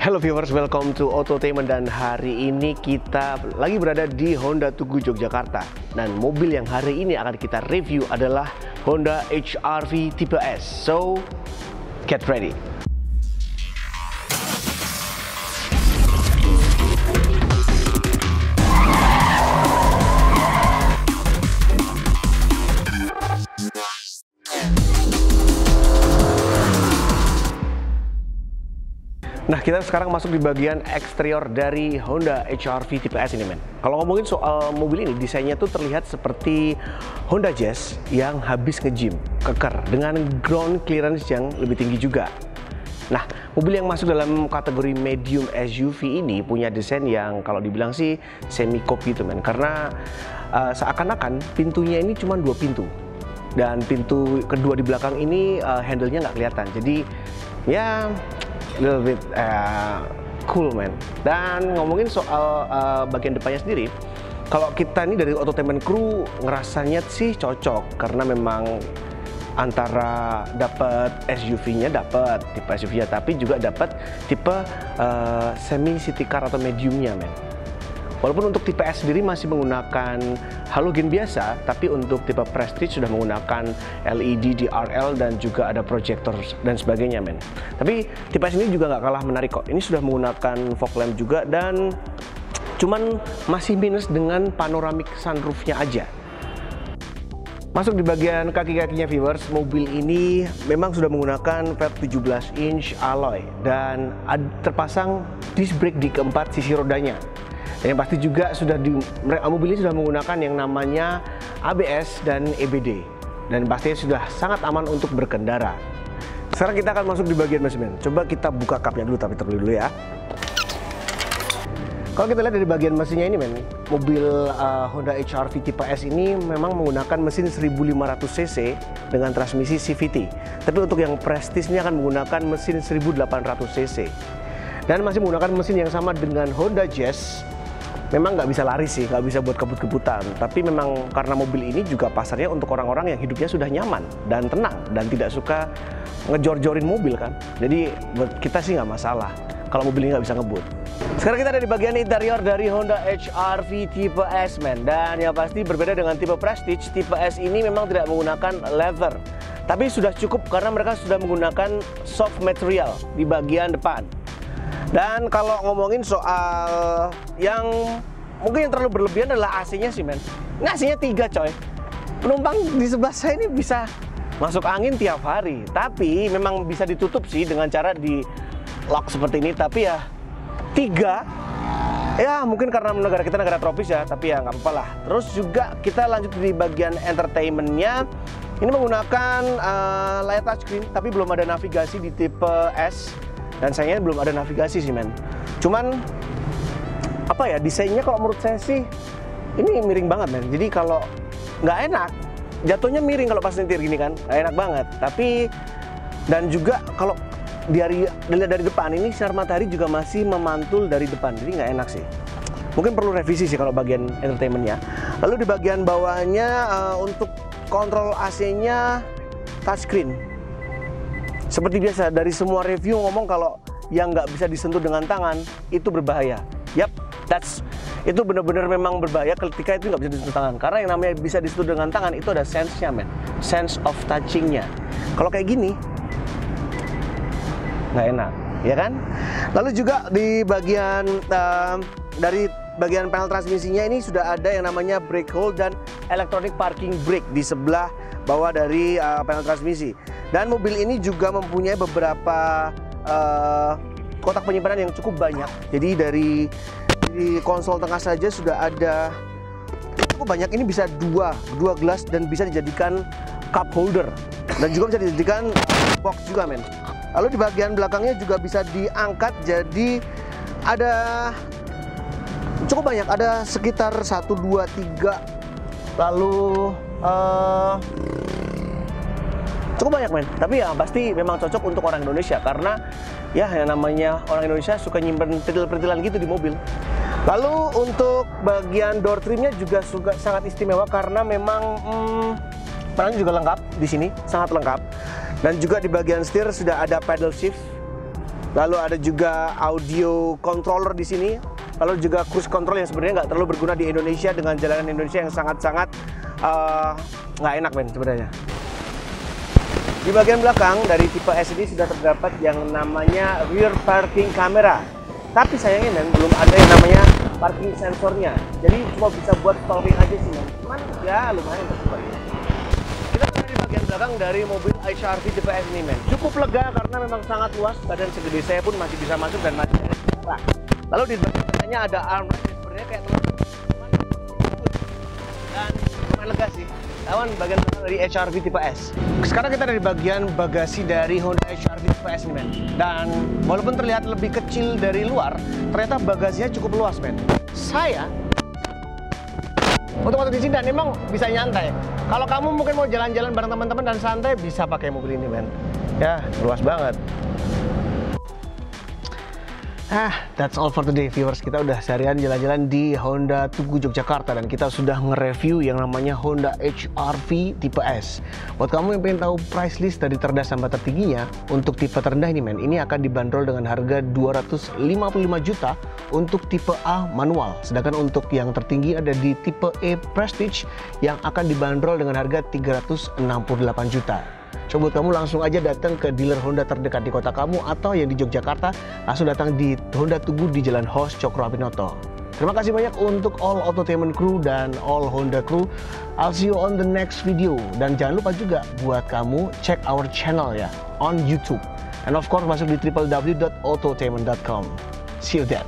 Hello viewers, welcome to Autotainment, dan hari ini kita lagi berada di Honda Tugu Yogyakarta. Dan mobil yang hari ini akan kita review adalah Honda HR-V Tipe S. So, get ready. Nah, kita sekarang masuk di bagian eksterior dari Honda HR-V Tipe S ini, men. Kalau ngomongin soal mobil ini, desainnya tuh terlihat seperti Honda Jazz yang habis nge-gym, keker, dengan ground clearance yang lebih tinggi juga. Nah, mobil yang masuk dalam kategori medium SUV ini punya desain yang kalau dibilang sih semi-coupe gitu, men. Karena seakan-akan pintunya ini cuma 2 pintu. Dan pintu kedua di belakang ini handle-nya nggak kelihatan. Jadi, ya little bit cool, man. Dan ngomongin soal bagian depannya sendiri, kalau kita nih dari Autotainment Crew ngerasanya sih cocok karena memang antara dapat SUV-nya, dapat tipe SUV-nya, tapi juga dapat tipe semi city car atau mediumnya, man. Walaupun untuk tipe S sendiri masih menggunakan halogen biasa, tapi untuk tipe Prestige sudah menggunakan LED, DRL, dan juga ada proyektor dan sebagainya, men. Tapi tipe S ini juga nggak kalah menarik kok. Ini sudah menggunakan fog lamp juga, dan cuman masih minus dengan panoramic sunroofnya aja. Masuk di bagian kaki-kakinya, viewers, mobil ini memang sudah menggunakan velg 17 inch alloy dan terpasang disc brake di keempat sisi rodanya. Dan yang pasti juga mobil ini sudah menggunakan yang namanya ABS dan EBD, dan pastinya sudah sangat aman untuk berkendara. Sekarang kita akan masuk di bagian mesin. Coba kita buka kapnya dulu, tapi terlebih dulu ya. Kalau kita lihat dari bagian mesinnya ini, men, mobil Honda HR-V Tipe S ini memang menggunakan mesin 1500 cc dengan transmisi CVT. Tapi untuk yang Prestige ini akan menggunakan mesin 1800 cc. Dan masih menggunakan mesin yang sama dengan Honda Jazz. Memang nggak bisa lari sih, nggak bisa buat kebut-kebutan. Tapi memang karena mobil ini juga pasarnya untuk orang-orang yang hidupnya sudah nyaman dan tenang dan tidak suka ngejor-jorin mobil kan. Jadi buat kita sih nggak masalah kalau mobil ini nggak bisa ngebut. Sekarang kita ada di bagian interior dari Honda HR-V Tipe S, men. Dan yang pasti berbeda dengan tipe Prestige, Tipe S ini memang tidak menggunakan leather. Tapi sudah cukup karena mereka sudah menggunakan soft material di bagian depan. Dan kalau ngomongin soal yang mungkin yang terlalu berlebihan adalah AC-nya sih, men. Ini AC-nya 3, coy. Penumpang di sebelah saya ini bisa masuk angin tiap hari. Tapi memang bisa ditutup sih dengan cara di lock seperti ini. Tapi ya 3, ya mungkin karena negara kita negara tropis ya. Tapi ya nggak apa-apa lah. Terus juga kita lanjut di bagian entertainment-nya. Ini menggunakan layar touchscreen, tapi belum ada navigasi di tipe S. Dan sayangnya belum ada navigasi sih, men. Cuman apa ya, desainnya kalau menurut saya sih ini miring banget, men. Jadi kalau nggak enak, jatuhnya miring kalau pas nyetir gini kan, nggak enak banget. Tapi dan juga kalau dilihat dari depan ini sinar matahari juga masih memantul dari depan, jadi nggak enak sih. Mungkin perlu revisi sih kalau bagian entertainmentnya. Lalu di bagian bawahnya untuk kontrol AC-nya touchscreen. Seperti biasa, dari semua review ngomong kalau yang nggak bisa disentuh dengan tangan itu berbahaya. Yap, itu benar-benar memang berbahaya ketika itu nggak bisa disentuh tangan. Karena yang namanya bisa disentuh dengan tangan itu ada sense-nya, men. Sense of touching-nya. Kalau kayak gini, nggak enak, ya kan? Lalu juga di bagian dari bagian panel transmisinya ini sudah ada yang namanya brake hold dan electronic parking brake di sebelah bawah dari panel transmisi. Dan mobil ini juga mempunyai beberapa kotak penyimpanan yang cukup banyak. Jadi dari konsol tengah saja sudah ada cukup banyak. Ini bisa dua gelas dan bisa dijadikan cup holder. Dan juga bisa dijadikan box juga, men. Lalu di bagian belakangnya juga bisa diangkat. Jadi ada cukup banyak. Ada sekitar 1, 2, 3. Lalu cukup banyak, men. Tapi ya pasti memang cocok untuk orang Indonesia karena ya yang namanya orang Indonesia suka nyimpen perintil-perintilan gitu di mobil. Lalu untuk bagian door trimnya juga sangat istimewa karena memang panelnya juga lengkap di sini, sangat lengkap. Dan juga di bagian setir sudah ada pedal shift Lalu ada juga audio controller di sini. Lalu juga cruise control yang sebenarnya nggak terlalu berguna di Indonesia dengan jalanan Indonesia yang sangat-sangat nggak enak men sebenarnya. Di bagian belakang dari tipe S ini sudah terdapat yang namanya rear parking camera. Tapi sayangnya men, belum ada yang namanya parking sensornya. Jadi cuma bisa buat stalking aja sih men. Cuman ya lumayan untuk coba. Kita berada di bagian belakang dari mobil HR-V tipe S ini men. Cukup lega karena memang sangat luas. Badan segede saya pun masih bisa masuk dan masih ada jarak. Lalu di bagian belakangnya ada armrest yang sebenarnya kayak teman-teman. Dan lumayan lega sih. Lawan bagian belakang dari HR-V tipe S. Sekarang kita ada di bagian bagasi dari Honda HR-V tipe S ini men. Dan walaupun terlihat lebih kecil dari luar, ternyata bagasinya cukup luas men. Saya untuk waktu di sini dan emang bisa nyantai. Kalau kamu mungkin mau jalan-jalan bareng teman-teman dan santai, bisa pakai mobil ini men. Ya, luas banget. That's all for today viewers. Kita udah seharian jalan-jalan di Honda Tugu Yogyakarta dan kita sudah nge-review yang namanya Honda HR-V tipe S. Buat kamu yang pengen tahu price list dari terdas sampai tertingginya, untuk tipe terendah ini men, ini akan dibanderol dengan harga 255 juta untuk tipe A manual. Sedangkan untuk yang tertinggi ada di tipe E Prestige yang akan dibanderol dengan harga 368 juta. Coba kamu langsung aja datang ke dealer Honda terdekat di kota kamu atau yang di Yogyakarta, langsung datang di Honda Tugu di Jalan Hos Cokro Abinoto. Terima kasih banyak untuk all Autotainment crew dan all Honda crew. I'll see you on the next video. Dan jangan lupa juga buat kamu cek our channel ya on YouTube. And of course masuk di www.autotainment.com. See you there.